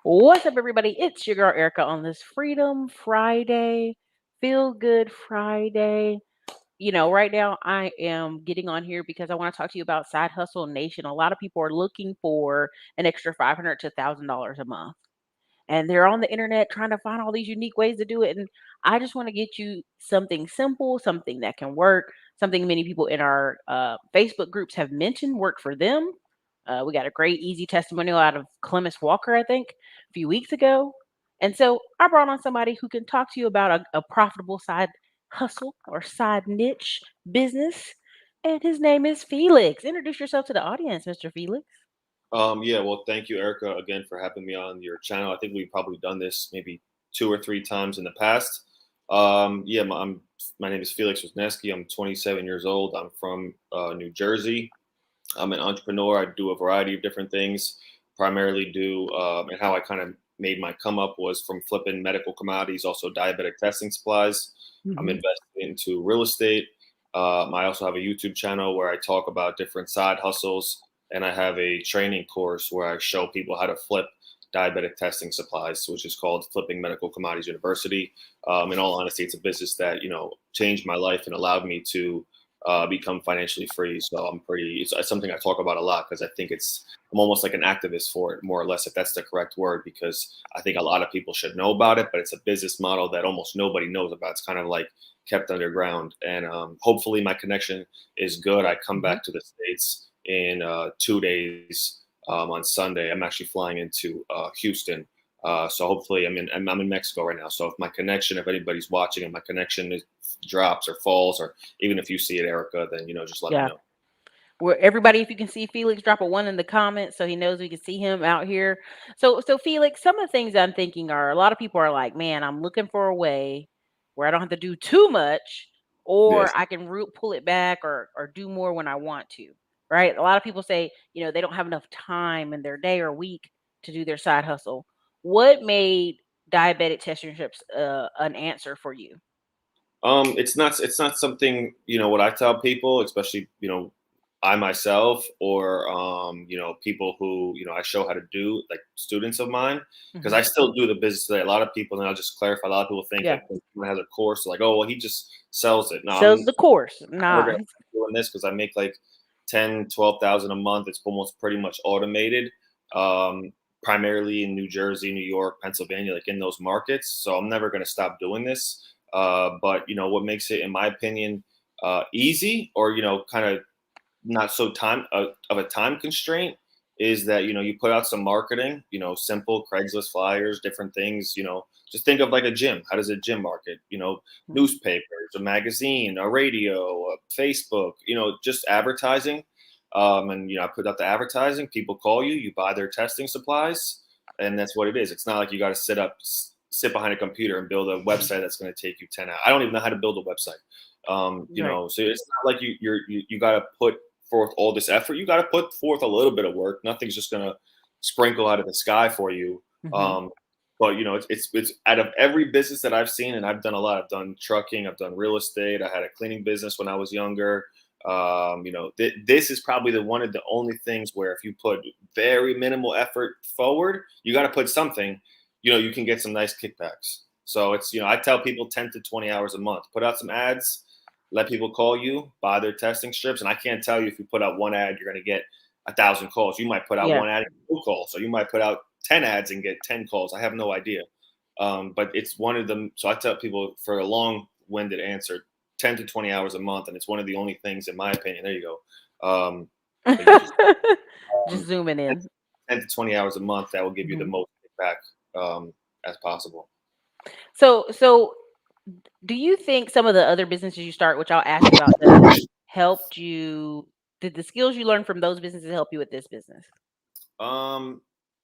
What's up, everybody? It's your girl Erica on this Freedom Friday, Feel Good Friday. Right now I am getting on here because I want to talk to you about Side Hustle Nation. A lot of people are looking for an extra $500 to $1,000 a month, and they're on the internet trying to find all these unique ways to do it. And I just want to get you something simple, something that can work, something many people in our Facebook groups have mentioned work for them. We got a great, easy testimonial out of Clemens Walker, I think, a few weeks ago. And so I brought on somebody who can talk to you about a profitable side hustle or side niche business. And his name is Felix. Introduce yourself to the audience, Mr. Felix. Yeah, well, thank you, Erica, again for having me on your channel. I think we've probably done this maybe 2 or 3 times in the past. Yeah, my name is Felix Wisniewski. I'm 27 years old. I'm from New Jersey. I'm an entrepreneur. I do a variety of different things. Primarily do, and how I kind of made my come up was from flipping medical commodities, also diabetic testing supplies. I'm Hmm. invested into real estate. I also have a YouTube channel where I talk about different side hustles, and I have a training course where I show people how to flip diabetic testing supplies, which is called Flipping Medical Commodities University. In all honesty, it's a business that changed my life and allowed me to become financially free. So it's something I talk about a lot because I think I'm almost like an activist for it, more or less, if that's the correct word, because I think a lot of people should know about it, but it's a business model that almost nobody knows about. It's kind of like kept underground. And hopefully my connection is good. I come Hmm. back to the States in 2 days on Sunday. I'm actually flying into Houston. So hopefully I'm in Mexico right now. So if anybody's watching and my connection drops or falls, or even if you see it, Erica, then just let me Yeah. know. Where everybody, if you can see Felix, drop a one in the comments so he knows we can see him out here. So Felix, some of the things I'm thinking are a lot of people are like, man, I'm looking for a way where I don't have to do too much, Yes. or I can pull it back or do more when I want to. Right? A lot of people say, they don't have enough time in their day or week to do their side hustle. What made diabetic testing strips an answer for you? It's not something, what I tell people, especially, I myself, or people who, I show how to do, like students of mine, because I Hmm. still do the business today. A lot of people, and I'll just clarify, a lot of people think Yeah. like when someone has a course, like, oh well, he just sells it. No, Sells the course. never Nah. gonna stop doing this because I make like 10, 12,000 a month. It's almost pretty much automated. Um, Primarily in New Jersey, New York, Pennsylvania, like in those markets. So I'm never gonna stop doing this. But what makes it, in my opinion, easy, or kind of not so time of a time constraint, is that you put out some marketing, simple Craigslist flyers, different things. Just think of like a gym. How does a gym market? Newspapers, a magazine, a radio, a Facebook. Just advertising. And I put out the advertising. People call you. You buy their testing supplies, and that's what it is. It's not like you got to sit behind a computer and build a website that's going to take you 10 hours. I don't even know how to build a website. Right. So it's not like you got to put forth all this effort. You got to put forth a little bit of work. Nothing's just gonna sprinkle out of the sky for you. Hmm. Um, but it's out of every business that I've seen, and I've done a lot. I've done trucking, I've done real estate. I had a cleaning business when I was younger. This is probably the one of the only things where if you put very minimal effort forward, you got to put something. You can get some nice kickbacks. So it's I tell people 10 to 20 hours a month. Put out some ads, let people call you, buy their testing strips. And I can't tell you if you put out one ad, you're going to get 1,000 calls. You might put out Yeah. one ad and get no calls. So you might put out 10 ads and get 10 calls. I have no idea. But it's one of them. So I tell people, for a long winded answer, 10 to 20 hours a month. And it's one of the only things, in my opinion, there you go. Thank you. Just Um, zooming 10 in. 10 to 20 hours a month, that will give you the Mhm. most kickback as possible. So do you think some of the other businesses you start, which I'll ask you about them, helped you? Did the skills you learned from those businesses help you with this business? Um,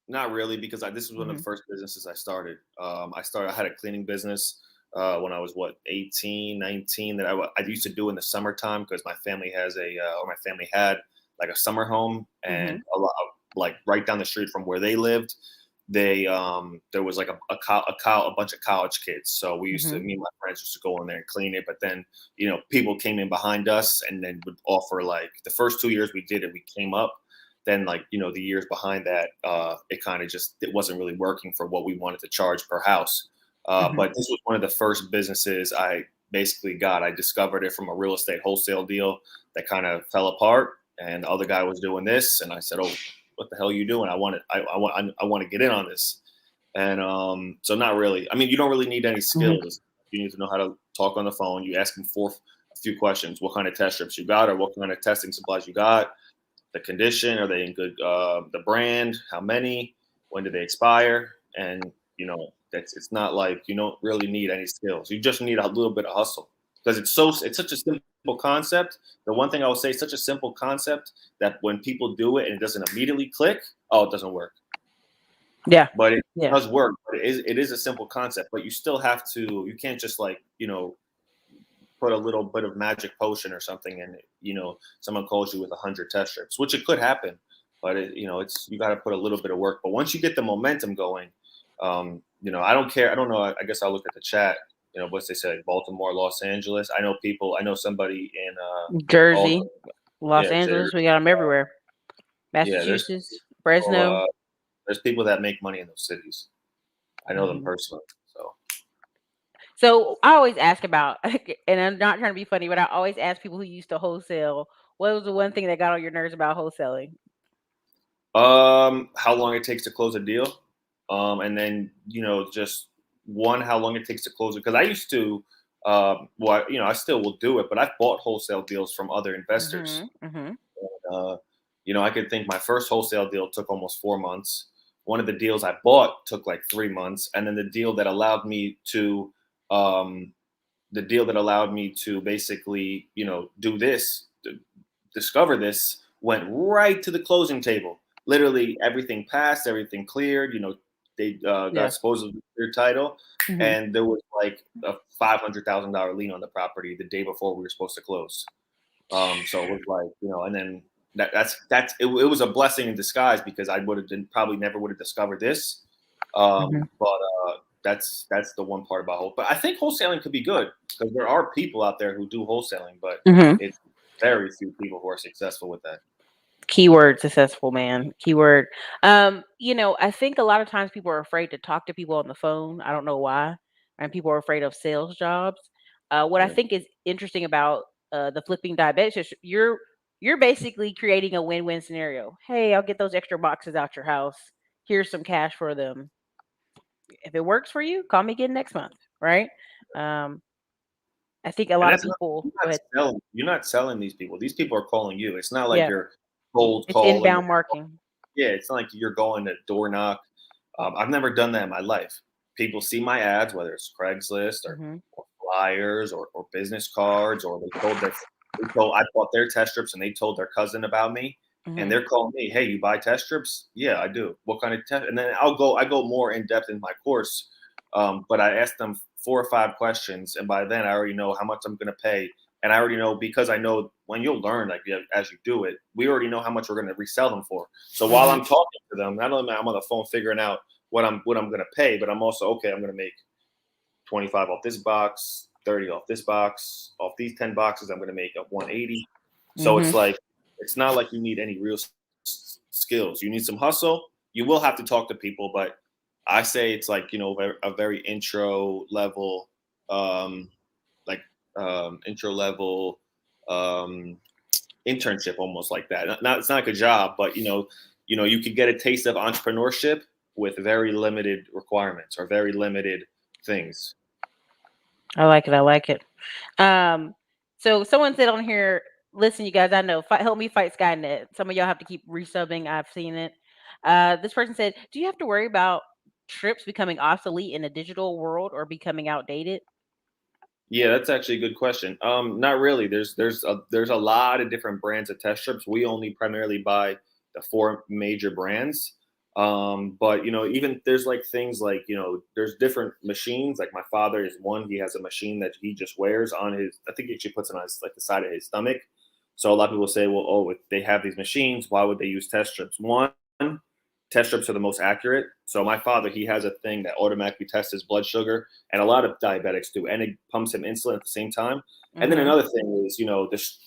Not really, because this was one of the Hmm. first businesses I started. I had a cleaning business when I was 18, 19, that I used to do in the summertime because my family or my family had like a summer home, and Hmm. a lot like right down the street from where they lived. There was like a bunch of college kids. So Hmm. me and my friends used to go in there and clean it. But then, people came in behind us and then would offer, like, the first 2 years we did it, we came up. then like, the years behind that, it kind of just, it wasn't really working for what we wanted to charge per house. But this was one of the first businesses I basically got. I discovered it from a real estate wholesale deal that kind of fell apart, and the other guy was doing this, and I said, "Oh, what the hell are you doing? I want to get in on this." And so not really. I mean, you don't really need any skills. You need to know how to talk on the phone. You ask them for a few questions: what kind of test strips you got, or what kind of testing supplies you got, the condition, are they in good, the brand, how many, when do they expire, and it's not like you don't really need any skills. You just need a little bit of hustle, because it's such a simple concept. The one thing I would say, such a simple concept that when people do it and it doesn't immediately click, oh, it doesn't work. Yeah. But it does work. But it is a simple concept, but you still have to, you can't just like, put a little bit of magic potion or something and, someone calls you with 100 test strips, which it could happen, but it's, you got to put a little bit of work. But once you get the momentum going, I don't care. I don't know. I guess I'll look at the chat, what they say, Baltimore, Los Angeles. I know somebody in Jersey, Los Angeles. Jersey. We got them everywhere. Yeah, Massachusetts, Fresno. There's people that make money in those cities. I know them personally. So I always ask about, and I'm not trying to be funny, but I always ask people who used to wholesale, what was the one thing that got on your nerves about wholesaling? How long it takes to close a deal. And then, just how long it takes to close it. Because I used to, I still will do it, but I've bought wholesale deals from other investors. And, I could think my first wholesale deal took almost 4 months. One of the deals I bought took like 3 months. And then the deal that allowed me to, basically, do this, discover this, went right to the closing table. Literally everything passed, everything cleared. They got supposedly clear title, and there was like a $500,000 lien on the property the day before we were supposed to close. So it was like, and then it was a blessing in disguise, because I would have probably never would have discovered this. But that's the one part about but I think wholesaling could be good, because there are people out there who do wholesaling, but it's very few people who are successful with that. Keyword successful, man. Keyword. I think a lot of times people are afraid to talk to people on the phone. I don't know why. And people are afraid of sales jobs. What I think is interesting about the flipping diabetics, you're basically creating a win-win scenario. Hey, I'll get those extra boxes out your house. Here's some cash for them. If it works for you, call me again next month, right? I think a lot of people. You're not selling these people. These people are calling you. It's not like you're cold It's calling. inbound marketing. Yeah, it's not like you're going to door knock. I've never done that in my life. People see my ads, whether it's Craigslist or flyers or business cards, or I bought their test strips and they told their cousin about me, and they're calling me, "Hey, you buy test strips?" Yeah, I do. What kind of test? And then I go more in depth in my course, but I ask them 4 or 5 questions, and by then I already know how much I'm going to pay. And I already know, because I know when you'll learn, like as you do it, we already know how much we're going to resell them for. So while I'm talking to them, not only am I on the phone figuring out what I'm going to pay, but I'm also, okay, I'm going to make 25 off this box, 30 off this box, off these 10 boxes, I'm going to make up 180. So it's like, it's not like you need any real skills. You need some hustle. You will have to talk to people, but I say it's like, a very intro level, internship, almost like that. It's not like a job, but you could get a taste of entrepreneurship with very limited requirements or very limited things. I like it. So someone said on here, listen, you guys, I know, help me fight Skynet. Some of y'all have to keep resubbing. I've seen it. This person said, do you have to worry about trips becoming obsolete in a digital world or becoming outdated? Yeah, that's actually a good question. Not really. There's a lot of different brands of test strips. We only primarily buy the 4 major brands. But even there's like things like, there's different machines. Like my father is one. He has a machine that he just wears on his. I think he actually puts it on his, like the side of his stomach. So a lot of people say, well, oh, if they have these machines, why would they use test strips? One, test strips are the most accurate. So my father, he has a thing that automatically tests his blood sugar, and a lot of diabetics do, and it pumps him insulin at the same time. And then another thing is,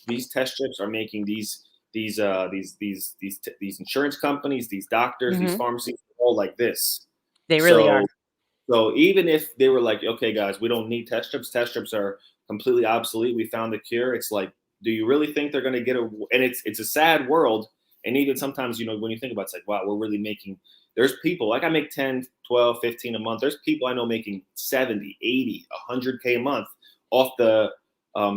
these test strips are making these these insurance companies, these doctors, these Hmm. pharmacies, all like this. They really So are. so even if they were like, okay, guys, we don't need test strips. Test strips are completely obsolete. We found the cure. It's like, do you really think they're going to get a? And it's a sad world. And even sometimes, when you think about it, it's like, wow, we're really making. There's people like I make 10, 12, 15 a month. There's people I know making 70, 80, 100K a month off the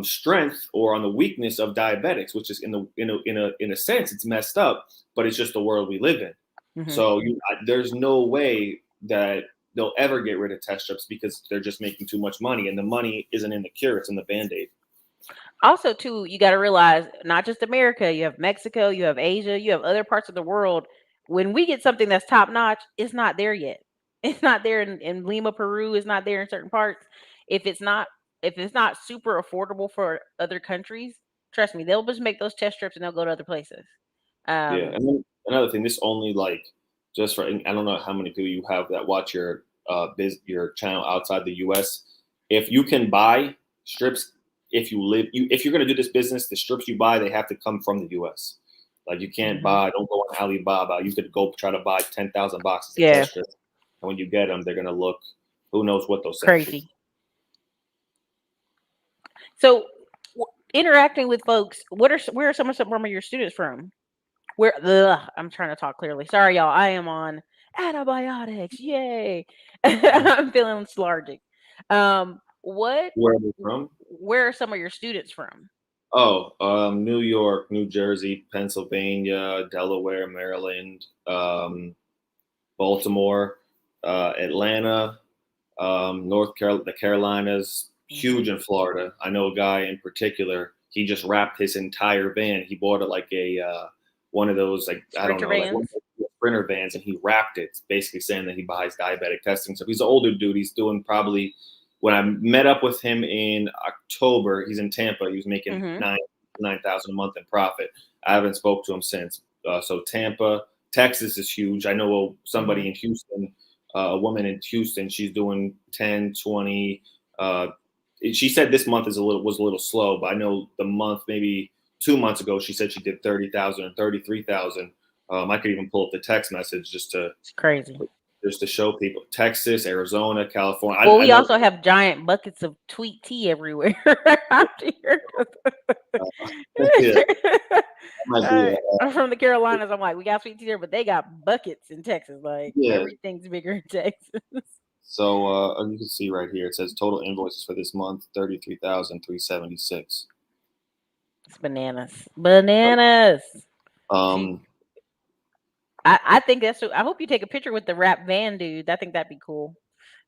strength or on the weakness of diabetics, which is in a sense, it's messed up, but it's just the world we live in. Hmm. So there's no way that they'll ever get rid of test strips because they're just making too much money, and the money isn't in the cure; it's in the band-aid. Also, too, you got to realize not just America, you have Mexico, you have Asia, you have other parts of the world. When we get something that's top notch, it's not there yet. It's not there in Lima, Peru. It's not there in certain parts. If it's not, if it's not super affordable for other countries, trust me, they'll just make those test strips and they'll go to other places. Yeah, Um, and then another thing, this only like just for I don't know how many people you have that watch your channel outside the U.S. If you can buy strips, if you're going to do this business, the strips you buy they have to come from the U.S. Like you can't mhm. don't go on Alibaba. You could go try to buy 10,000 boxes of Yeah, test strips, and when you get them, they're going to look who knows what they'll send you. crazy. So, interacting with folks, where are some of your students from? I'm trying to talk clearly. Sorry, y'all. I am on antibiotics. Yay. I'm feeling lethargic. What Where are they from? where are some of your students from? Oh, New York, New Jersey, Pennsylvania, Delaware, Maryland, Baltimore, Atlanta, the Carolinas, Hmm. huge in Florida. I know a guy in particular. He just wrapped his entire van. He bought it like a one of those like I don't Sprinter know like one vans. of those sprinter vans, and he wrapped it, basically saying that he buys diabetic testing. So he's an older dude. He's doing probably when I met up with him in October. He's in Tampa. He was making Hmm. 9,000 a month in profit. I haven't spoke to him since. So Tampa, Texas is huge. I know Hmm. somebody in Houston, a woman in Houston. She's doing 10, 20. She said this month was a little slow, but I know the month maybe 2 months ago she said she did 30,000 or 33,000. I could even pull up the text message It's crazy. just to show people Texas, Arizona, California. Well, I we know. also have giant buckets of sweet tea everywhere out here. Yeah, that might be I'm from the Carolinas. I'm like, we got sweet tea there, but they got buckets in Texas. Like yeah. everything's bigger in Texas. So you can see right here it says total invoices for this month 33,376. It's bananas. Bananas. See, Um, I think I hope you take a picture with the rap van dude. I think that'd be cool.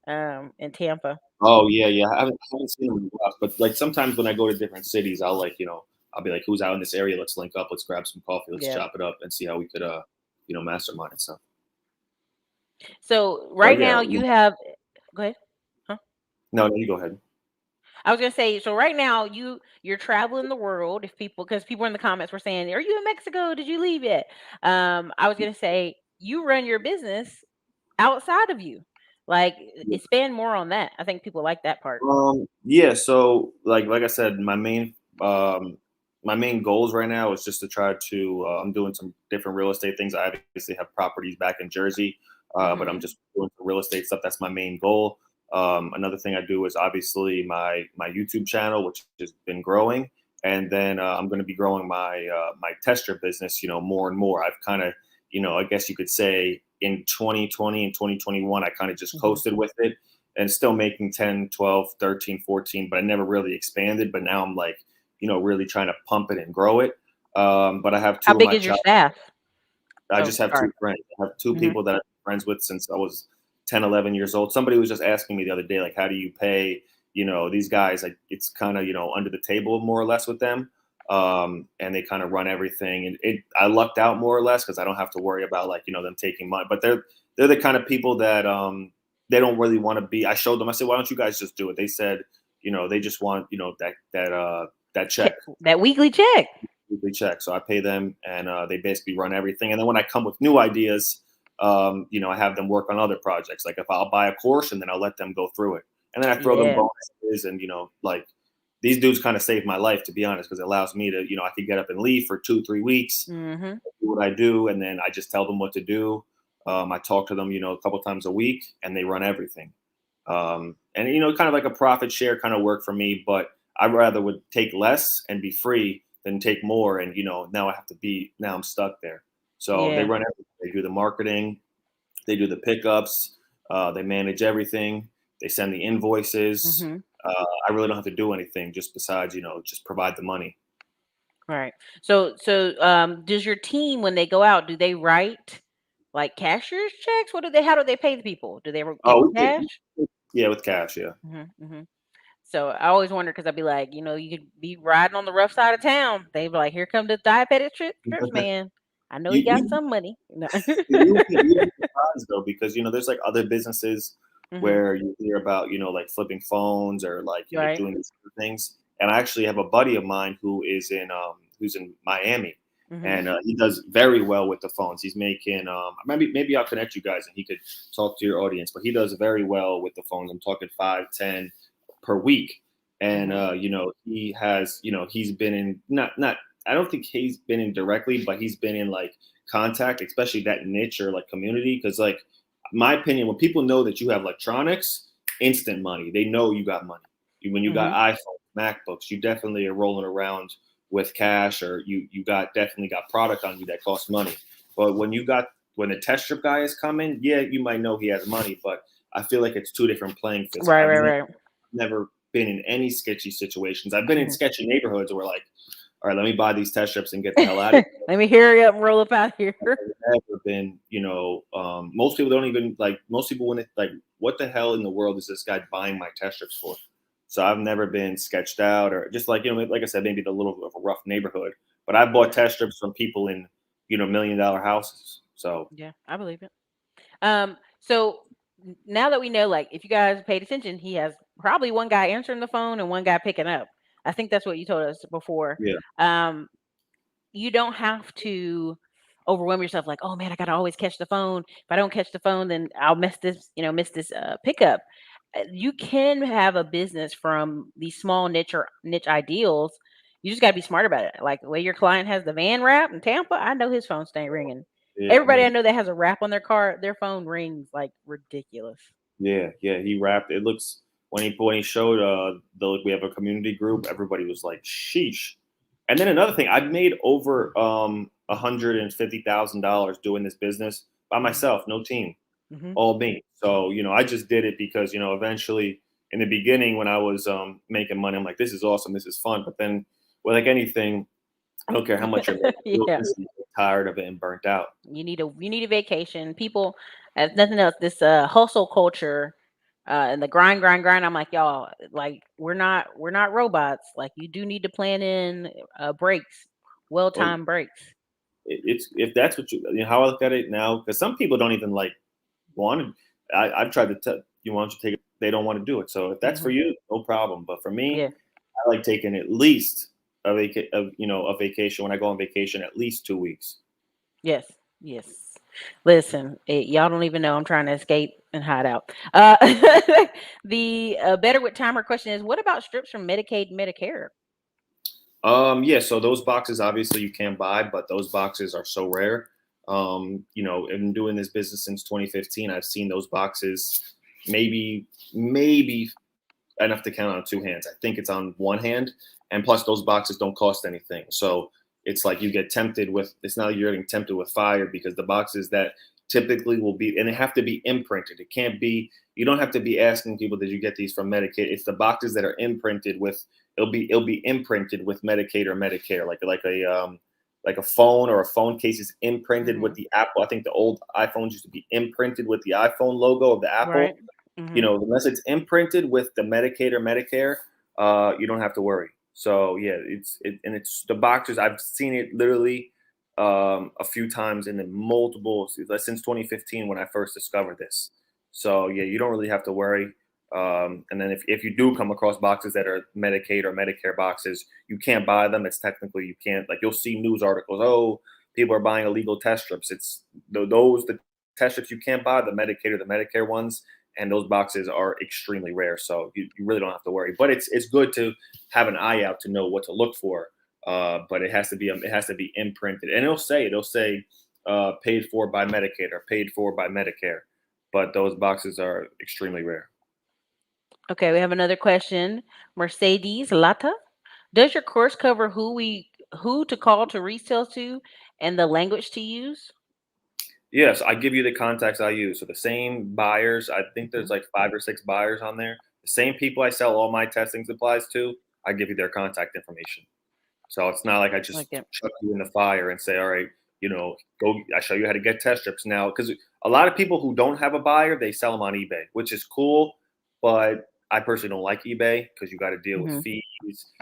In Tampa. Oh yeah, yeah. I haven't seen them in a while, but like sometimes when I go to different cities, I'll be like, who's out in this area? Let's link up. Let's grab some coffee. Let's Yeah. chop it up and see how we could mastermind and stuff. So But right yeah, now you have. Go ahead. Huh? no, no, you go ahead. I was gonna say. So right now you're traveling the world. If people, because people in the comments were saying, "Are you in Mexico? Did you leave yet?" I was gonna say you run your business outside of you. Like expand more on that. I think people like that part. Yeah, so like I said, my main goals right now is just to try to I'm doing some different real estate things. I obviously have properties back in Jersey, but I'm Hmm. just doing some real estate stuff. That's my main goal. Another thing I do is obviously my YouTube channel, which has been growing, and then I'm going to be growing my tester business, more and more. I've kind of, I guess you could say in 2020 and 2021, I kind of just Hmm. coasted with it and still making 10, 12, 13, 14, but I never really expanded. But now I'm like, really trying to pump it and grow it. But I have How two of big my is your child. staff? I Oh, just have sorry. two friends. I have two Hmm. people that I've been friends with since I was 10, 11 years old. Somebody was just asking me the other day, like, how do you pay, these guys? Like, it's kind of, under the table more or less with them. And they kind of run everything. And I lucked out more or less because I don't have to worry about like, them taking money. But they're the kind of people that they don't really want to be. I showed them, I said, why don't you guys just do it? They said, they just want, that check, That weekly check. weekly check. So I pay them, and they basically run everything. And then when I come with new ideas, I have them work on other projects. Like if I'll buy a course, and then I'll let them go through it, and then I throw them Yeah. bonuses, and like these dudes kind of saved my life, to be honest, because it allows me to, I could get up and leave for 2-3 weeks, Mm-hmm. do what I do, and then I just tell them what to do. I talk to them, a couple times a week, and they run everything. And kind of like a profit share kind of work for me, but I rather would take less and be free than take more. And now I'm stuck there. So they Yeah. run everything. They do the marketing, they do the pickups, they manage everything, they send the invoices. Mm-hmm. I really don't have to do anything just besides, just provide the money. Right. Does your team, when they go out, do they write like cashier's checks? How do they pay the people? Do they give them Oh, cash? yeah, with cash, yeah. Mm-hmm. Mm-hmm. So I always wonder because I'd be like, you could be riding on the rough side of town. They'd be like, "Here come the diabetic trips man. I know you, he got you some money." No. you'd be surprised though, because there's like other businesses Mm-hmm. where you hear about like flipping phones or like Right. doing these other things. And I actually have a buddy of mine who's in Miami, Mm-hmm. and he does very well with the phones. He's making maybe I'll connect you guys and he could talk to your audience, but he does very well with the phones. I'm talking 5-10 per week. And Mm-hmm. he has he's been in not I don't think he's been in directly, but he's been in like contact, especially that niche or like community. Because like my opinion, when people know that you have electronics, instant money, they know you got money. When you got Mm-hmm. iPhones, MacBooks, you definitely are rolling around with cash, or you definitely got product on you that costs money. But when the test strip guy is coming, yeah, you might know he has money, but I feel like it's two different playing fields. Right. I've Right. Right. never been in any sketchy situations. I've been in Mm-hmm. sketchy neighborhoods where like, all right, let me buy these test strips and get the hell out of here. Let me hurry up and roll up out of here. I've never been, most people don't even like, most people when it like, what the hell in the world is this guy buying my test strips for? So I've never been sketched out, or just like, like I said, maybe the little bit of a rough neighborhood, but I bought Yeah. test strips from people in, $1 million houses. So Yeah. I believe it. So now that we know, like, if you guys paid attention, he has probably one guy answering the phone and one guy picking up. I think that's what you told us before. yeah. Um, you don't have to overwhelm yourself like, oh man, I gotta always catch the phone. If I don't catch the phone, then I'll miss this pickup. You can have a business from these small niche ideals. You just gotta be smart about it. Like the way your client has the van wrap in Tampa, I know his phone staying ringing. Yeah. I Everybody I mean, know that has a wrap on their car, their phone rings like ridiculous. yeah, yeah, he rapped. It looks when he showed we have a community group, everybody was like, "Sheesh." And then another thing, I've made over $150,000 doing this business by Mhm. myself, no team, Mhm. all me. So I just did it because eventually in the beginning when I was making money, I'm like, "This is awesome, this is fun." But then, well, like anything, I don't care how much you're making, you'll Yeah. just get tired of it and burnt out. You need a vacation. People, if nothing else, this hustle culture, and the grind, grind, grind. I'm like, y'all, like we're not robots. Like you do need to plan in breaks, well Well, timed breaks. it's if that's what how I look at it now, because some people don't even like want to. I've tried to tell you, why don't you take it? They don't want to do it. So if that's for Hmm. you, no problem. But for me, Yeah. I like taking at least a vacation. When I go on vacation, at least 2 weeks. Yes. Yes. Listen, y'all don't even know I'm trying to escape and hide out. The better with timer question is: what about strips from Medicaid, and Medicare? Yeah, so those boxes obviously you can't buy, but those boxes are so rare. I've been doing this business since 2015. I've seen those boxes maybe enough to count on two hands. I think it's on one hand, and plus those boxes don't cost anything. So it's like you get tempted with. It's not like you're getting tempted with fire, because the boxes that typically will be, and they have to be imprinted. It can't be. You don't have to be asking people, did you get these from Medicaid? It's the boxes that are imprinted with. It'll be imprinted with Medicaid or Medicare, like a phone, or a phone case is imprinted with Hmm. the Apple. I think the old iPhones used to be imprinted with the iPhone logo of the Apple. Right. Hmm. Unless it's imprinted with the Medicaid or Medicare, you don't have to worry. So yeah, it's the boxes. I've seen it literally a few times in the multiple since 2015 when I first discovered this. So yeah, you don't really have to worry. And then if you do come across boxes that are Medicaid or Medicare boxes, you can't buy them. It's technically you can't, like, you'll see news articles. Oh, people are buying illegal test strips. It's those the test strips you can't buy, the Medicaid or the Medicare ones, and those boxes are extremely rare. So you really don't have to worry. But it's good to have an eye out to know what to look for. But it has to be imprinted, and it'll say paid for by Medicaid or paid for by Medicare. But those boxes are extremely rare. Okay, we have another question. Mercedes Lata. Does your course cover who to call to resell to and the language to use? Yes, I give you the contacts I use. So the same buyers, I think there's Mhm. like 5 or 6 buyers on there. The same people I sell all my testing supplies to, I give you their contact information. So it's not like I just Like it. chuck you in the fire and say, all right, go, I show you how to get test strips now. Because a lot of people who don't have a buyer, they sell them on eBay, which is cool. But I personally don't like eBay because you got to deal with Hmm. fees,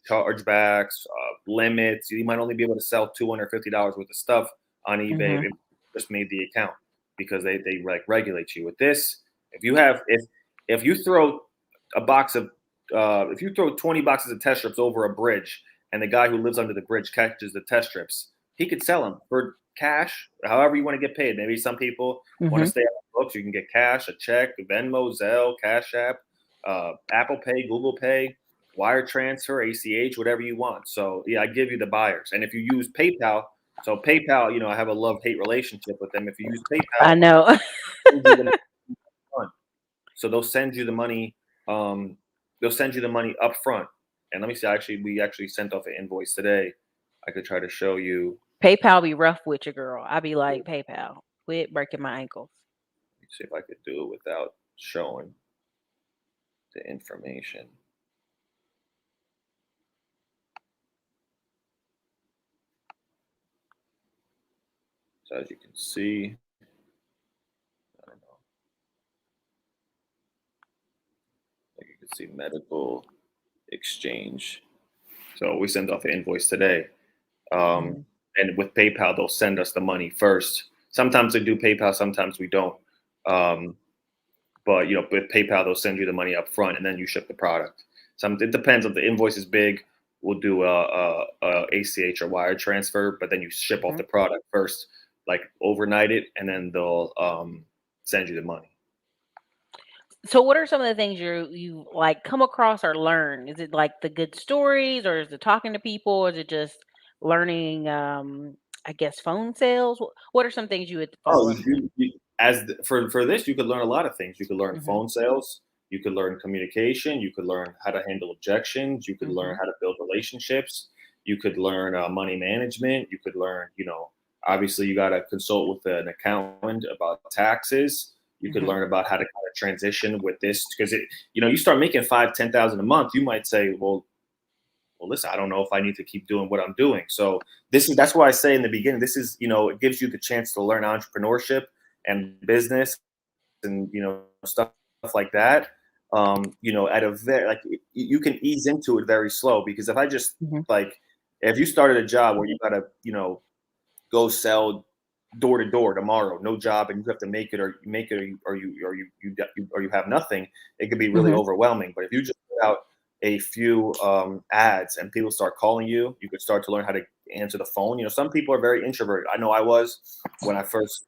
chargebacks, limits. You might only be able to sell $250 worth of stuff on eBay if Hmm. you just made the account because they like regulate you with this. If you throw a box of if you throw 20 boxes of test strips over a bridge and the guy who lives under the bridge catches the test strips, he could sell them for cash, however you want to get paid. Maybe some people want to Hmm. stay on the books. You can get cash, a check, Venmo, Zelle, Cash App, Apple Pay, Google Pay, wire transfer, ACH, whatever you want. So yeah, I give you the buyers. And if you use PayPal, so PayPal, I have a love-hate relationship with them. If you use PayPal, I know. send you the money upfront. So they'll send you the money. They'll send you the money up front. And let me see. We actually sent off an invoice today. I could try to show you. PayPal be rough with you, girl. I be like, PayPal, quit breaking my ankles. Let me see if I could do it without showing the information. So as you can see, I don't know. Like you can see medical exchange. So we sent off an invoice today. Um, Mhm. and with PayPal, they'll send us the money first. Sometimes they do PayPal, sometimes we don't. Um, but with PayPal, they'll send you the money up front, and then you ship the product. It depends if the invoice is big. We'll do a ACH or wire transfer, but then you ship off Mhm. the product first, like overnight it, and then they'll send you the money. So what are some of the things you like come across or learn? Is it like the good stories or is it talking to people? Or is it just learning I guess phone sales? What are some things you would Oh, follow up with? for this, you could learn a lot of things. You could learn Mhm. phone sales. You could learn communication. You could learn how to handle objections. You could learn Mhm. how to build relationships. You could learn money management. You could learn, obviously, you got to consult with an accountant about taxes. You could Mhm. learn about how to kind of transition with this because you start making 5, 10,000 a month. You might say, well, listen, I don't know if I need to keep doing what I'm doing. So that's why I say in the beginning, this is, it gives you the chance to learn entrepreneurship and business and, stuff like that. At a very, like, you can ease into it very slow because Mhm. if you started a job where you got to, go sell door to door tomorrow, no job, and you have to make it, or you make it, or you have nothing. It could be really Mhm. overwhelming. But if you just put out a few ads and people start calling you, you could start to learn how to answer the phone. Some people are very introverted. I know I was when I first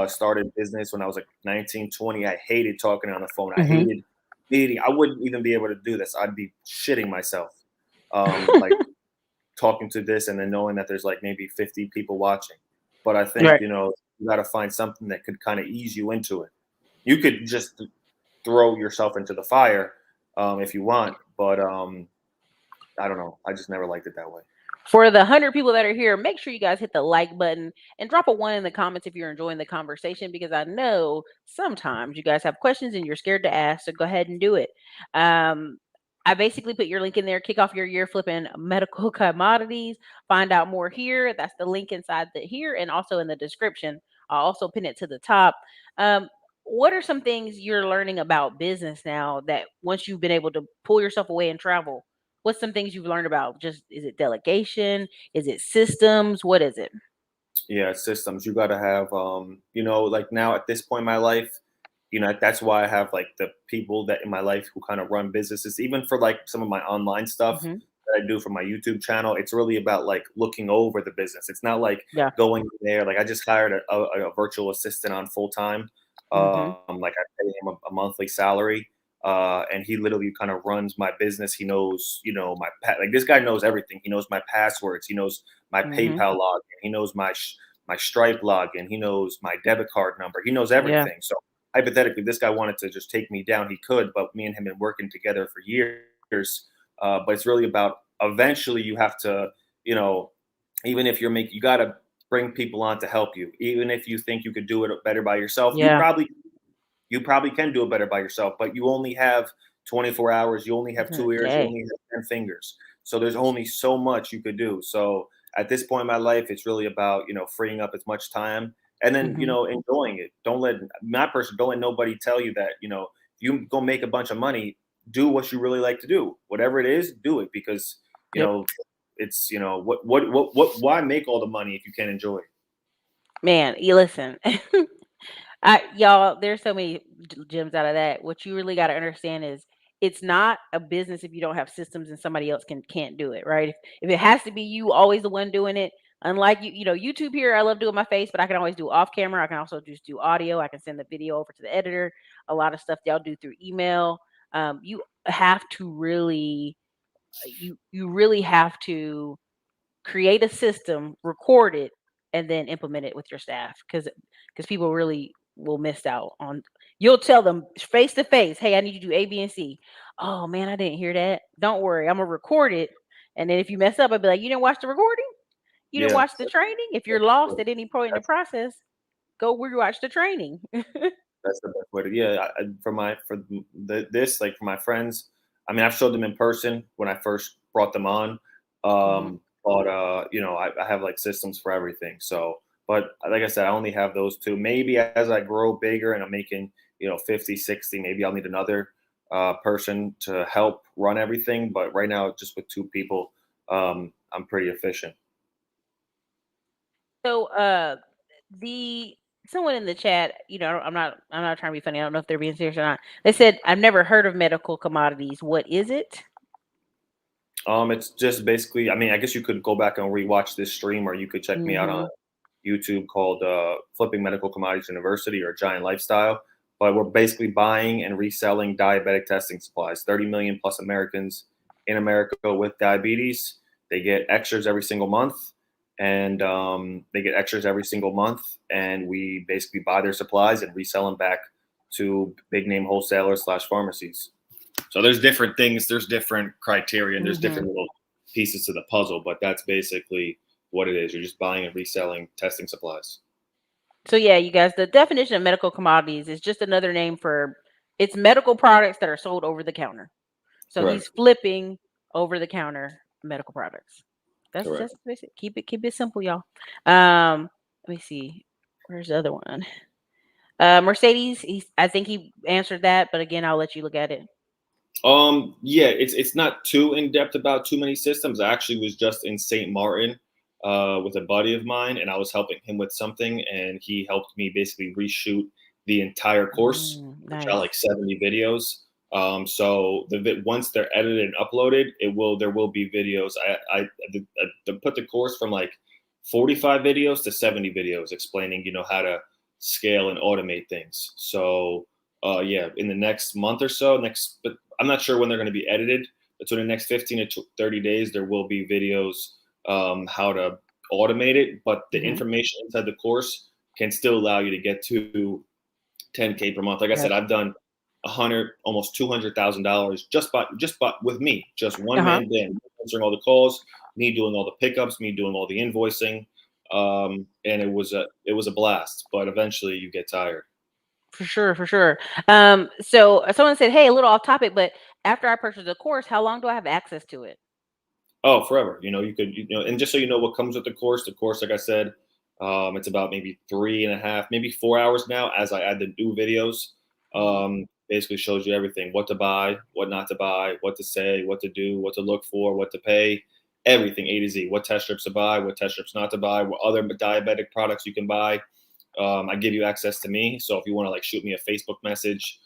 started business when I was like 19, 20. I hated talking on the phone. I Mhm. hated meeting. I wouldn't even be able to do this. I'd be shitting myself. Like talking to this and then knowing that there's like maybe 50 people watching. But I think, Right. you got to find something that could kind of ease you into it. You could just throw yourself into the fire if you want, but I don't know. I just never liked it that way. For the 100 people that are here, make sure you guys hit the like button and drop a one in the comments if you're enjoying the conversation because I know sometimes you guys have questions and you're scared to ask. So go ahead and do it. Um, I basically put your link in there. Kick off your year flipping medical commodities. Find out more here. That's the link inside the here and also in the description. I'll also pin it to the top. Um, what are some things you're learning about business now that once you've been able to pull yourself away and travel? What's some things you've learned about? Just is it delegation? Is it systems? What is it? Yeah, systems. You got to have, like now at this point in my life, that's why I have like the people that in my life who kind of run businesses, even for like some of my online stuff Mhm. that I do for my YouTube channel. It's really about like looking over the business. It's not like Yeah. going there. Like I just hired a virtual assistant on full time. Mhm. Like I pay him a monthly salary, and he literally kind of runs my business. He knows, my like this guy knows everything. He knows my passwords. He knows my Mhm. PayPal login. He knows my Stripe login. He knows my debit card number. He knows Yeah. everything. So hypothetically, this guy wanted to just take me down. He could, but me and him been working together for years. But it's really about eventually you have to, you know, even if you got to bring people on to help you. Even if you think you could do it better by yourself, Yeah. you probably can do it better by yourself, but you only have 24 hours, you only have In a 2 ears, you day. only have 10 fingers. So there's only so much you could do. So at this point in my life, it's really about, freeing up as much time and then, Mhm. enjoying it. Don't let nobody tell you that, you go make a bunch of money, do what you really like to do. Whatever it is, do it because, you Yep. know, it's, why make all the money if you can't enjoy it? Man, you listen. Y'all, there's so many gems out of that. What you really got to understand is it's not a business if you don't have systems and somebody else can't do it, right? If it has to be you always the one doing it, unlike YouTube here, I love doing my face, but I can always do off camera. I can also just do audio. I can send the video over to the editor. A lot of stuff y'all do through email. You have to really you really have to create a system, record it, and then implement it with your staff because people really will miss out on. You'll tell them face to face, "Hey, I need you to do A, B, and C." Oh man, I didn't hear that. Don't worry, I'm gonna record it, and then if you mess up, I'll be like, "You didn't watch the recording? You didn't Yeah. watch the training? If you're That's, lost at any point in the that's process, go rewatch the training." That's the best way to. Yeah. This, like for my friends, I mean, I've showed them in person when I first brought them on. Mhm. But I have like systems for everything. So, but like I said, I only have those two. Maybe as I grow bigger and I'm making, 50, 60, maybe I'll need another person to help run everything. But right now, just with two people, I'm pretty efficient. So, the someone in the chat, I'm not trying to be funny. I don't know if they're being serious or not. They said, "I've never heard of medical commodities. What is it?" It's just basically, I mean, I guess you could go back and rewatch this stream, or you could check me out on Mhm. YouTube called Flipping Medical Commodities University or Giant Lifestyle. But we're basically buying and reselling diabetic testing supplies. 30 million plus Americans in America with diabetes. They get extras every single month, and we basically buy their supplies and resell them back to big name wholesalers slash pharmacies. So there's different things, there's different criteria, and there's Mhm. different little pieces to the puzzle, but that's basically what it is. You're just buying and reselling testing supplies. So yeah, you guys, the definition of medical commodities is just another name for it's medical products that are sold over the counter. So he's Correct. flipping over the counter medical products. That's Correct. just basic. Keep it simple, y'all. Um, Let me see. Where's the other one? Mercedes. I think he answered that, but again, I'll let you look at it. Yeah, it's not too in depth about too many systems. I actually was just in St. Martin with a buddy of mine, and I was helping him with something, and he helped me basically reshoot the entire course, which are Nice. like 70 videos. So once they're edited and uploaded, there will be videos. I put the course from like 45 videos to 70 videos explaining how to scale and automate things. So yeah, in the next month or so, but I'm not sure when they're going to be edited. Between the next 15 to 30 days, there will be videos how to automate it. But the Hmm. information inside the course can still allow you to get to 10K per month. Like I said, Gotcha. I've done almost $200,000 just by with me, just Uh one huh. man band, answering all the calls, me doing all the pickups, me doing all the invoicing, and it was a blast. But eventually, you get tired. For sure, for sure. So someone said, "Hey, a little off topic, but after I purchase the course, how long do I have access to it?" Oh, forever. You could, and just so you know what comes with the course, like I said, it's about maybe 3.5, maybe 4 hours now as I add the new videos. Mhm. Basically shows you everything, what to buy, what not to buy, what to say, what to do, what to look for, what to pay, everything A to Z, what test strips to buy, what test strips not to buy, what other diabetic products you can buy. I give you access to me. So if you want to like shoot me a Facebook message,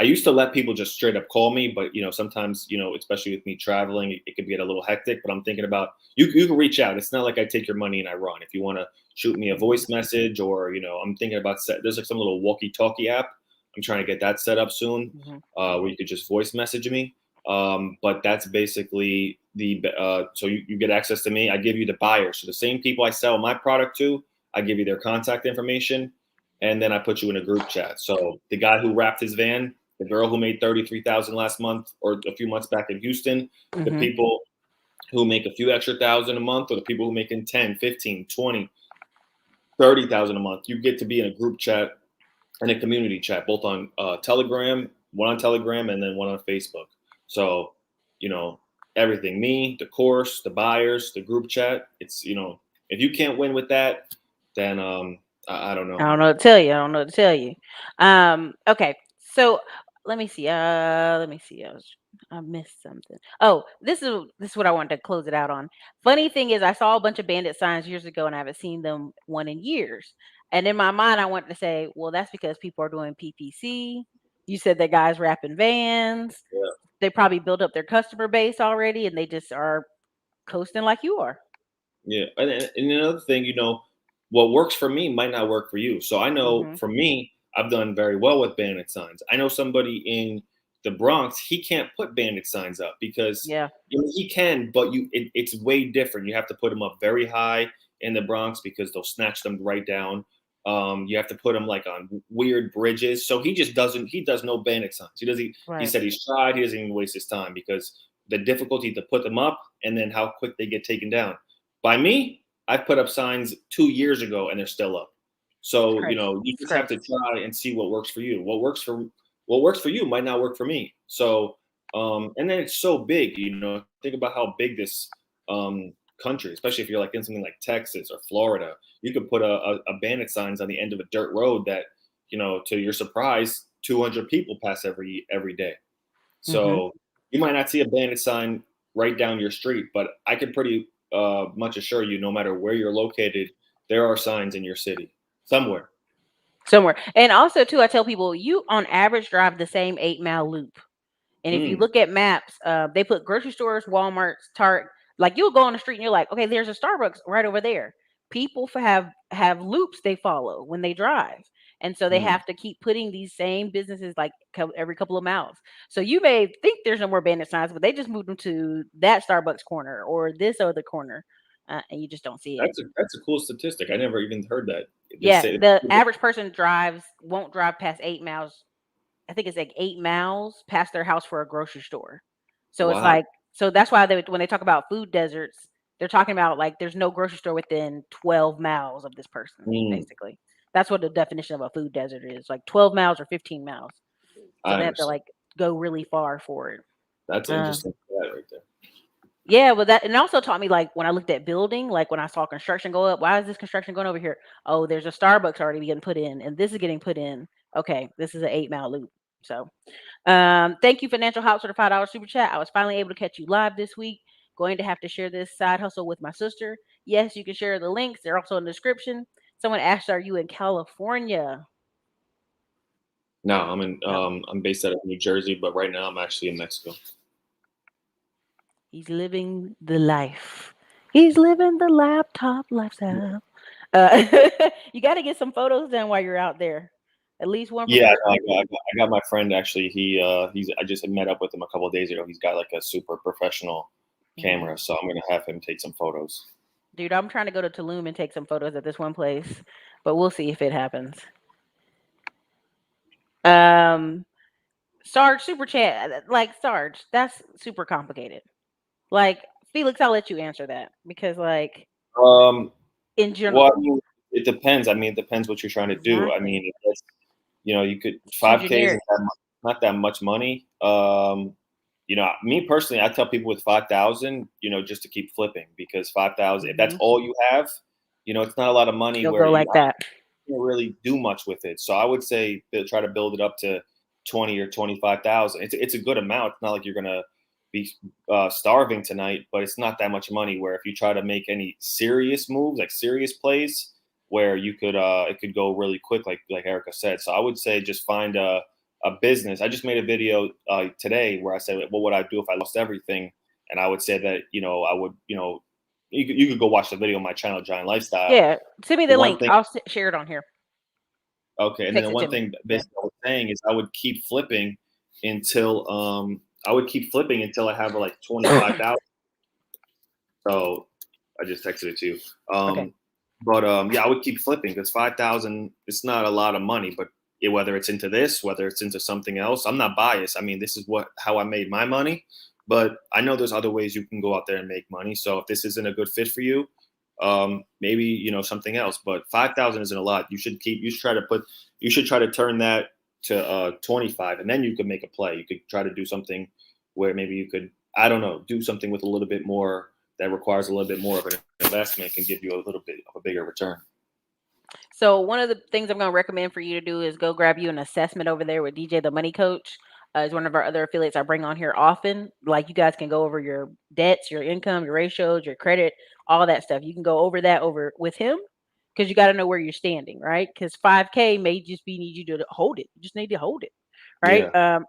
I used to let people just straight up call me, but sometimes, especially with me traveling, it could get a little hectic. But I'm thinking about you can reach out. It's not like I take your money and I run. If you want to shoot me a voice message, or I'm thinking about there's like some little walkie-talkie app. I'm trying to get that set up soon, where you could just voice message me. But that's basically so you get access to me. I give you the buyers, so the same people I sell my product to, I give you their contact information, and then I put you in a group chat. So the guy who wrapped his van, the girl who made 33,000 last month or a few months back in Houston, the people who make a few extra thousand a month, or the people who making 10, 15, 20, 30,000 a month, you get to be in a group chat and a community chat, both on Telegram, one on Telegram and then one on Facebook. So, everything, me, the course, the buyers, the group chat, it's, if you can't win with that, then I don't know. I don't know what to tell you. I don't know what to tell you. Okay. So let me see. I missed something. Oh, this is what I wanted to close it out on. Funny thing is, I saw a bunch of bandit signs years ago, and I haven't seen them one in years. And in my mind, I wanted to say, well, that's because people are doing PPC. You said that guys wrapping vans. Yeah. They probably built up their customer base already, and they just are coasting like you are. Yeah. And another thing, what works for me might not work for you. So I know for me, I've done very well with bandit signs. I know somebody in the Bronx, he can't put bandit signs up because Yeah. he can, but it's way different. You have to put them up very high in the Bronx because they'll snatch them right down. You have to put them like on weird bridges. So he does no bandit signs. He Right. said he's tried. He doesn't even waste his time because the difficulty to put them up and then how quick they get taken down. By me, I put up signs 2 years ago and they're still up. So, you just have to try and see what works for you. What works for you might not work for me. So, and then it's so big, think about how big this country, especially if you're like in something like Texas or Florida, you could put a bandit signs on the end of a dirt road that, to your surprise, 200 people pass every day. So you might not see a bandit sign right down your street, but I can pretty much assure you, no matter where you're located, there are signs in your city somewhere. And also too, I tell people, you on average drive the same 8-mile loop. And if you look at maps, they put grocery stores, Walmarts, Target. Like you'll go on the street and you're like, okay, there's a Starbucks right over there. People have loops they follow when they drive, and so they have to keep putting these same businesses like every couple of miles. So you may think there's no more bandit signs, but they just moved them to that Starbucks corner or this other corner, and you just don't see it. That's a cool statistic. I never even heard that. Yeah, the average person won't drive past 8 miles. I think it's like 8 miles past their house for a grocery store. So it's Wow. like, so that's why when they talk about food deserts, they're talking about like there's no grocery store within 12 miles of this person, basically. That's what the definition of a food desert is, like 12 miles or 15 miles. So they have to like go really far for it. That's interesting. That right there. Yeah, but that, and also taught me, like when I looked at building, like when I saw construction go up, why is this construction going over here? Oh, there's a Starbucks already getting put in, and this is getting put in. Okay, this is an 8-mile loop. So, thank you, Financial House, for the $5 super chat. I was finally able to catch you live this week. Going to have to share this side hustle with my sister. Yes, you can share the links. They're also in the description. Someone asked, "Are you in California?" No, I'm based out of New Jersey, but right now I'm actually in Mexico. He's living the life. He's living the laptop lifestyle. You got to get some photos done while you're out there. At least one. Yeah, I got my friend actually. I just met up with him a couple of days ago. He's got like a super professional camera, so I'm gonna have him take some photos. Dude, I'm trying to go to Tulum and take some photos at this one place, but we'll see if it happens. Sarge super chat, like Sarge, that's super complicated. Like Felix, I'll let you answer that because like in general, well, I mean, it depends. I mean, it depends what you're trying to do. I mean, you could 5K is not that much money. Me personally, I tell people with 5,000, just to keep flipping because 5,000, if that's all you have, it's not a lot of money. You'll go like that. You can't really do much with it. So I would say try to build it up to 20 or 25,000. It's a good amount. It's not like you're gonna be starving tonight, but it's not that much money. Where if you try to make any serious moves, like serious plays, where you could it could go really quick, like Erica said. So I would say just find a a business. I just made a video today where I said, what would I do if I lost everything? And I would say that, I would, you could go watch the video on my channel, Giant Lifestyle. Yeah, send me The the one link. thing, I'll share it on here. okay. And then the Text it to one me. thing Yeah. basically I was saying is I would keep flipping until, I have like 25,000. So I just texted it to you. Okay. Yeah, I would keep flipping because 5,000, it's not a lot of money, but whether it's into this, whether it's into something else, I'm not biased. I mean, this is how I made my money, but I know there's other ways you can go out there and make money. So if this isn't a good fit for you, maybe, something else, but 5,000 isn't a lot. You should try to turn that to 25, and then you could make a play. You could try to do something where maybe you could, I don't know, do something with a little bit more that requires a little bit more of an investment, can give you a little bit of a bigger return. So one of the things I'm going to recommend for you to do is go grab you an assessment over there with DJ the Money Coach. Is one of our other affiliates I bring on here often. Like, you guys can go over your debts, your income, your ratios, your credit, all that stuff. You can go over that over with him, because you got to know where you're standing, right? Because 5K may just need you to hold it. You just need to hold it, right? Yeah.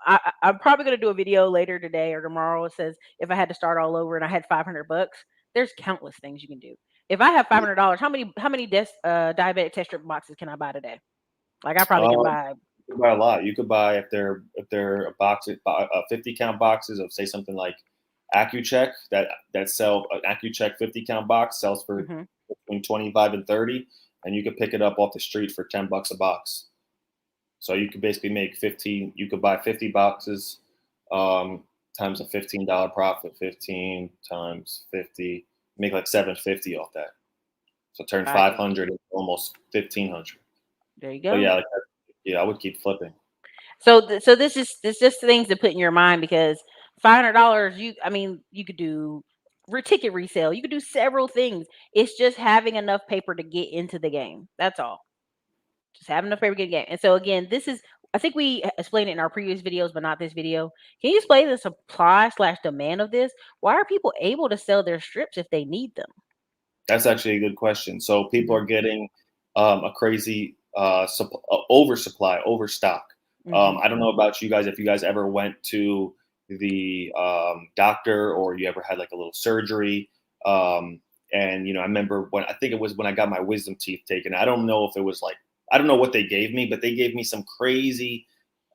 I'm probably going to do a video later today or tomorrow. It says if I had to start all over and I had $500, there's countless things you can do. If I have $500, how many diabetic test strip boxes can I buy today? Like, I probably can Um, buy. you could buy a lot. You could buy, if they're a box, 50 count boxes of, say, something like AccuCheck, that sell an AccuCheck 50 count box sells for Hmm. between 25 and 30, and you could pick it up off the street for $10 a box. So you could basically make 15. You could buy 50 boxes, times a $15 profit. 15 times 50, make like 750 off that. So turn Right. 500 into almost 1,500. There you But go. yeah, yeah, I would keep flipping. So this just things to put in your mind, because $500, you could do ticket resale. You could do several things. It's just having enough paper to get into the game. That's all. Just having enough paper to get in the game. And so again, I think we explained it in our previous videos, but not this video. Can you explain the supply/demand of this? Why are people able to sell their strips if they need them? That's actually a good question. So people Hmm. are getting a crazy oversupply, overstock. Hmm. I don't know about you guys, if you guys ever went to the doctor, or you ever had like a little surgery. And I remember when, I think it was when I got my wisdom teeth taken. I don't know if it was like, I don't know what they gave me, but they gave me some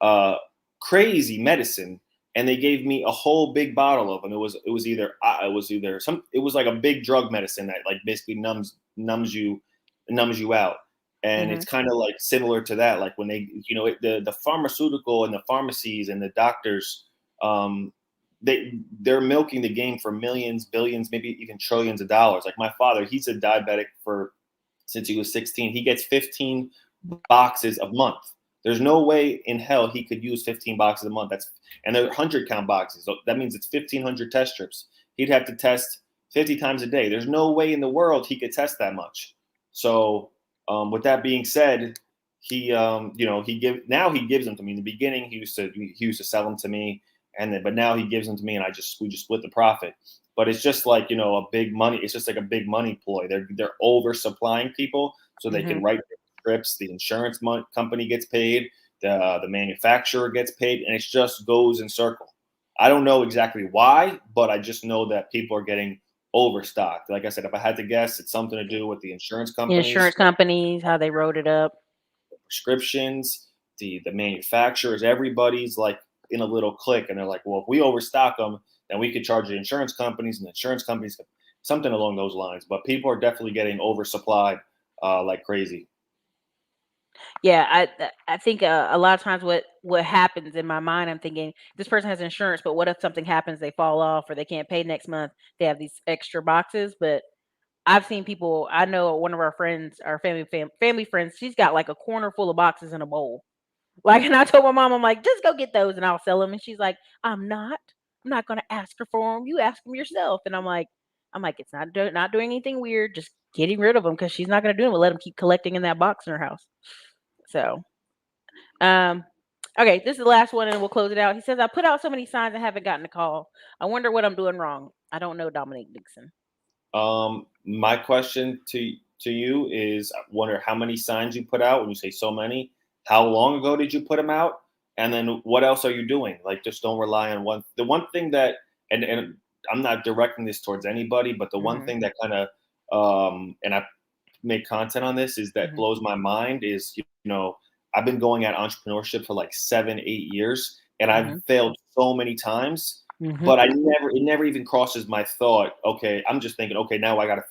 uh, crazy medicine, and they gave me a whole big bottle of them. It was like a big drug medicine that like basically numbs you out. And Hmm. it's kind of like similar to that, like when they, the pharmaceutical and the pharmacies and the doctors, um, they're milking the game for millions, billions, maybe even trillions of dollars. Like my father, he's a diabetic since he was 16. He gets 15 boxes a month. There's no way in hell he could use 15 boxes a month. And they're 100 count boxes. So that means it's 1,500 test strips. He'd have to test 50 times a day. There's no way in the world he could test that much. So with that being said, he he gives them to me. In the beginning, he used to sell them to me, but now he gives them to me, and we just split the profit. But it's just like, a big money. It's just like a big money ploy. They're oversupplying people so they Hmm. can write scripts. The insurance company gets paid. The manufacturer gets paid, and it just goes in circle. I don't know exactly why, but I just know that people are getting overstocked. Like I said, if I had to guess, it's something to do with the insurance Insurance companies, companies, how they wrote it up. prescriptions, the manufacturers. Everybody's like in a little clique, and they're like, well, if we overstock them, then we could charge the insurance companies, and the insurance companies, something along those lines. But people are definitely getting oversupplied like crazy. Yeah, I think a lot of times what happens in my mind, I'm thinking this person has insurance, but what if something happens, they fall off or they can't pay next month? They have these extra boxes. But I've seen people. I know one of our friends, our family friends. She's got like a corner full of boxes in a bowl. Like, and I told my mom, I'm like, just go get those and I'll sell them. And she's like, I'm not. I'm not going to ask her for them. You ask them yourself. And I'm like, it's not doing anything weird. Just getting rid of them, because she's not going to do them. We'll let them keep collecting in that box in her house. So. Um, okay, this is the last one and we'll close it out. He says, I put out so many signs and haven't gotten a call. I wonder what I'm doing wrong. I don't know Dominique Dixon. My question to you is, I wonder how many signs you put out. When you say so many, how long ago did you put them out? And then what else are you doing? Like, just don't rely on one. The one thing that, and I'm not directing this towards anybody, but the one Mhm. thing that kind of, and I make content on this is that Mhm. blows my mind is, I've been going at entrepreneurship for like 7, 8 years, and I've Mhm. failed so many times. Mhm. But it never even crosses my thought. Okay, I'm just thinking, okay, now I gotta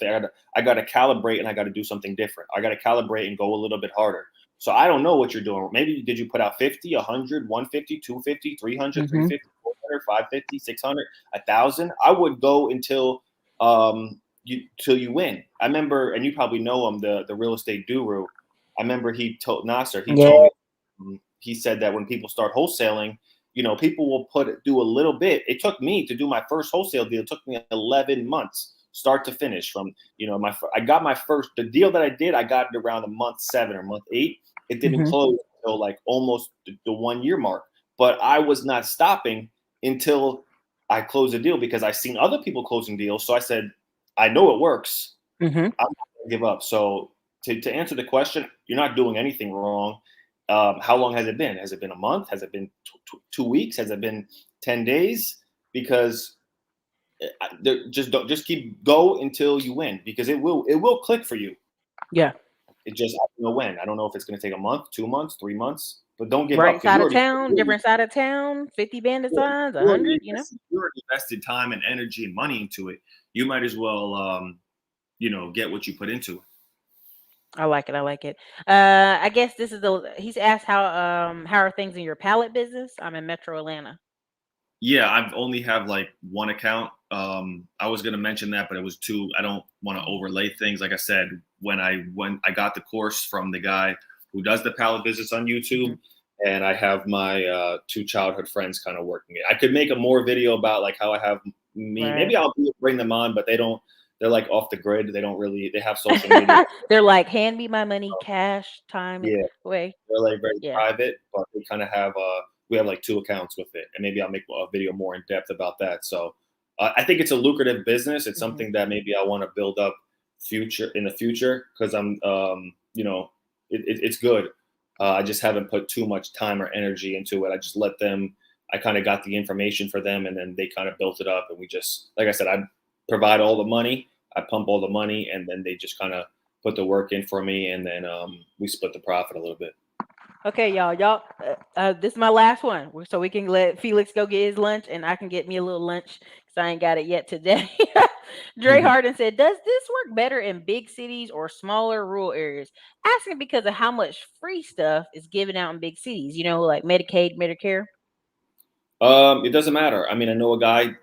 calibrate and I gotta do something different. I gotta calibrate and go a little bit harder. So I don't know what you're doing. Maybe did you put out 50, 100, 150, 250, 300, Mhm. 350, 400, 550, 600, 1,000? I would go until till you win. I remember, and you probably know him, the real estate guru. I remember he told Nasser, he Yeah. told me, he said that when people start wholesaling, people will do a little bit. It took me to do my first wholesale deal. It took me 11 months, start to finish. From I got my first the deal that I did. I got it around the month 7 or month 8. It didn't Mhm. close until like almost the 1 year mark. But I was not stopping until I closed the deal because I seen other people closing deals. So I said, I know it works. Mhm. I'm not going to give up. So to answer the question, you're not doing anything wrong. How long has it been? Has it been a month? Has it been 2 weeks? Has it been 10 days? Because just don't just keep go until you win because it will click for you. Yeah. It just I don't know when. I don't know if it's going to take a month, 2 months, 3 months, but don't give up Right because side of town, different side of town, 50 bandit signs, you already 100, you already invested time and energy and money into it. You might as well get what you put into it. I like it. I like it. I guess this is he's asked how are things in your pallet business? I'm in Metro Atlanta. Yeah, I've only have like one account. I was gonna mention that, but it was too. I don't want to overlay things. Like I said, when I got the course from the guy who does the pallet business on Mhm. YouTube, and I have my two childhood friends kind of working it. I could make a more video about like how I have me. Right. Maybe I'll bring them on, but they don't. They're like off the grid. They don't really. They have social media. They're like, hand me my money, cash, time, and Yeah, way. they're like very Yeah. private, but we kind of have we have like two accounts with it, and maybe I'll make a video more in depth about that. So I think it's a lucrative business. It's Mhm. something that maybe I want to build up future in the future because it's good. I just haven't put too much time or energy into it. I just let them. I kind of got the information for them, and then they kind of built it up. And we just, like I said, I provide all the money, I pump all the money, and then they just kind of put the work in for me, and then we split the profit a little bit. Okay, y'all. This is my last one, so we can let Felix go get his lunch, and I can get me a little lunch because I ain't got it yet today. Dre Hardin said, "Does this work better in big cities or smaller rural areas?" Asking because of how much free stuff is given out in big cities. Like Medicaid, Medicare, It doesn't matter. I mean, I know a guy.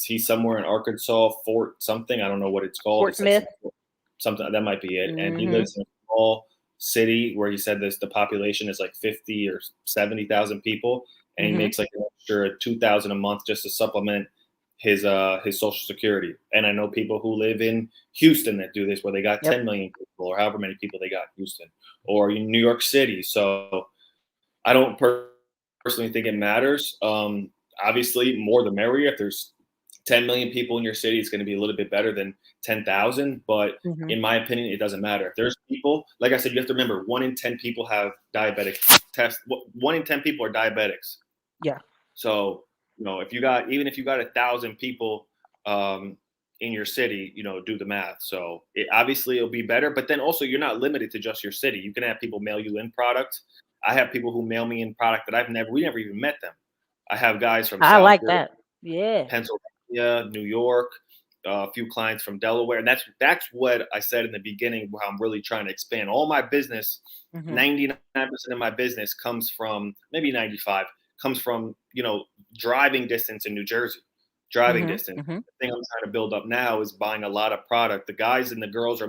He's somewhere in Arkansas, Fort something. I don't know what it's called. He Fort said Smith. something that might be it. And he Hmm. lives in a small city where he said the population is like 50 or 70,000 people, and he Hmm. makes like an extra 2,000 a month just to supplement his social security. And I know people who live in Houston that do this, where they got Yep. 10 million people or however many people they got in Houston or in New York City. So I don't personally think it matters. Obviously, more the merrier. If there's 10 million people in your city, it's going to be a little bit better than 10,000. But Hmm. in my opinion, it doesn't matter. If there's people, like I said, you have to remember 1 in 10 people have diabetic tests. 1 in 10 people are diabetics. Yeah. So, if you got, even if you got 1,000 people um, in your city, do the math. So obviously it'll be better, but then also you're not limited to just your city. You can have people mail you in product. I have people who mail me in product that we never even met them. I have guys from I South like Jersey, that. Yeah. Pennsylvania, New York, a few clients from Delaware, and that's what I said in the beginning. How I'm really trying to expand all my business. Hmm. 99% of my business comes from, maybe 95 comes from driving distance in New Jersey. Driving Hmm. distance. Hmm. The thing I'm trying to build up now is buying a lot of product. The guys and the girls that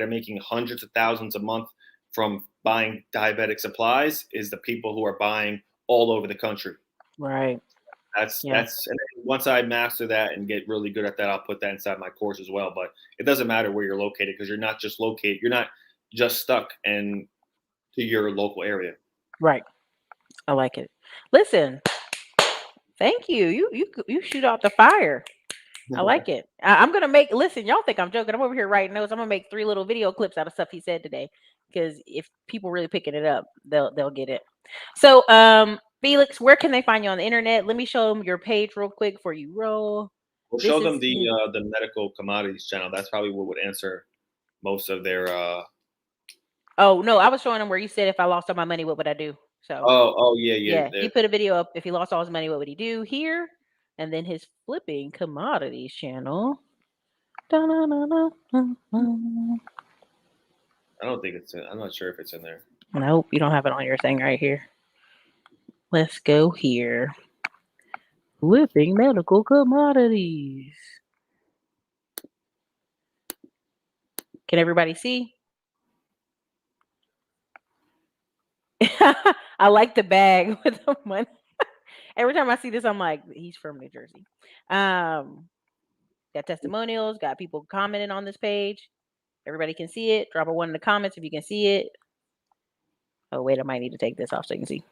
are making hundreds of thousands a month from buying diabetic supplies is the people who are buying all over the country. Right. Yeah. That's and then once I master that and get really good at that, I'll put that inside my course as well. But it doesn't matter where you're located because you're not just stuck in to your local area. Right. I like it. Listen, thank you. You shoot out the fire. I like it. I'm gonna make. Listen, y'all think I'm joking? I'm over here writing notes. I'm gonna make 3 little video clips out of stuff he said today. Because if people really picking it up, they'll get it. So Felix, where can they find you on the internet? Let me show them your page real quick before you roll. We'll This show is them the medical commodities channel. That's probably what would answer most of their. Oh no, I was showing them where you said if I lost all my money, what would I do? So Oh yeah, yeah. yeah, he put a video up. If he lost all his money, what would he do here? And then his flipping commodities channel. I don't think it's. I'm not sure if it's in there. Nope, you don't have it on your thing right here. Let's go here. Flipping medical commodities. Can everybody see? I like the bag with the money. Every time I see this, I'm like, he's from New Jersey. Got testimonials, got people commenting on this page. Everybody can see it. Drop a one in the comments if you can see it. Oh, wait, I might need to take this off so you can see.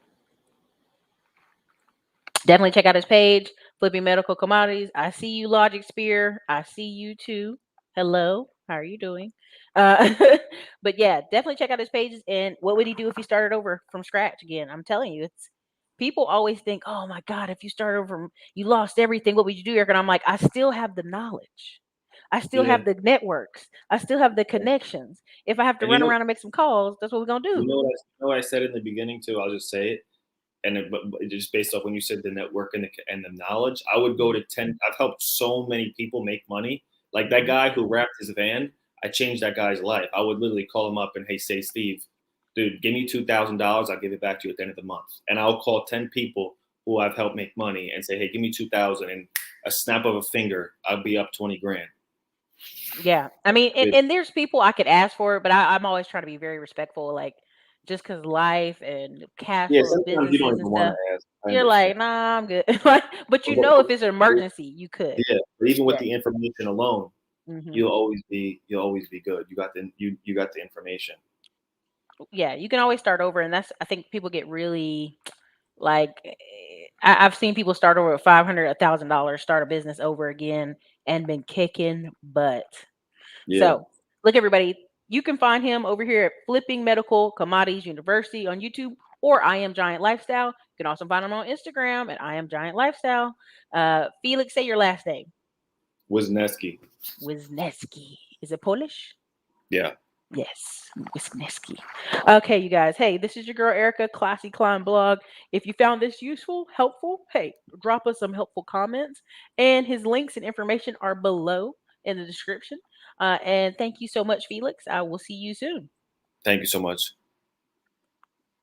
Definitely check out his page, Flipping Medical Commodities. I see you, Logic Spear. I see you too. Hello. How are you doing? But yeah, definitely check out his pages. And what would he do if he started over from scratch again? I'm telling you, it's people always think, oh my God, if you start over, you lost everything. What would you do, Erica? And I'm like, I still have the knowledge. I still Yeah. have the networks. I still have the connections. If I have to And you run know, around and make some calls, that's what we're gonna do. what I said in the beginning too. I'll just say it. And but just based off when you said the network and the knowledge, I would go to 10. I've helped so many people make money. Like that guy who wrapped his van, I changed that guy's life. I would literally call him up and, hey, say, Steve, dude, give me $2,000. I'll give it back to you at the end of the month. And I'll call 10 people who I've helped make money and say, hey, give me 2,000. And a snap of a finger, I'll be up 20 grand. Yeah. I mean, and there's people I could ask for it, but I'm always trying to be very respectful. Like, just because life and cash Yeah, flow of sometimes you don't businesses and even want stuff, to ask. I you're understand. like, nah, I'm good. But you know, if it's an emergency, you could. Yeah, but even with Yeah. the information alone, Hmm. you'll always be good. You got the information. Yeah, you can always start over, and that's I think people get really like I've seen people start over with $500, $1,000, start a business over again, and been kicking butt. Yeah. So, look, everybody, you can find him over here at Flipping Medical Commodities University on YouTube or I Am Giant Lifestyle. You can also find him on Instagram at I Am Giant Lifestyle. Felix, say your last name. Wisniewski. Wisniewski. Is it Polish? Yeah. Yes, Wisniewski. Okay, you guys. Hey, this is your girl Erica, Classy Climb Blog. If you found this useful, helpful, hey, drop us some helpful comments. And his links and information are below in the description. And thank you so much, Felix. I will see you soon. Thank you so much.